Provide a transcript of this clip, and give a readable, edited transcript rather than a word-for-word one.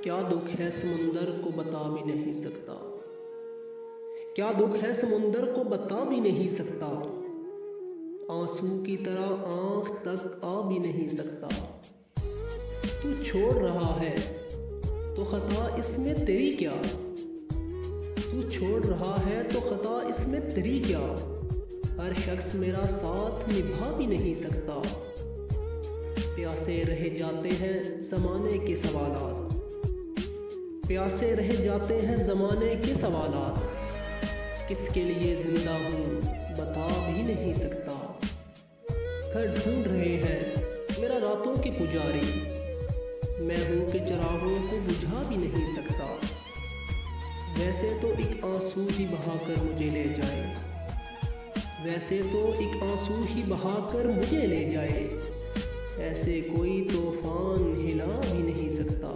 کیا دکھ ہے سمندر کو بتا بھی نہیں سکتا، کیا دکھ ہے سمندر کو بتا بھی نہیں سکتا، آنسو کی طرح آنکھ تک آ بھی نہیں سکتا۔ تو چھوڑ رہا ہے تو خطا اس میں تیری کیا، تو چھوڑ رہا ہے تو خطا اس میں تیری کیا، ہر شخص میرا ساتھ نبھا بھی نہیں سکتا۔ پیاسے رہ جاتے ہیں زمانے کے سوالات، پیاسے رہ جاتے ہیں زمانے کے سوالات، کس کے لیے زندہ ہوں بتا بھی نہیں سکتا۔ گھر ڈھونڈ رہے ہیں میرا راتوں کے پجاری، میں ہوں کہ چراغوں کو بجھا بھی نہیں سکتا۔ ویسے تو ایک آنسو ہی بہا کر مجھے لے جائے، ویسے تو ایک آنسو ہی بہا کر مجھے لے جائے، ایسے کوئی طوفان ہلا بھی نہیں سکتا۔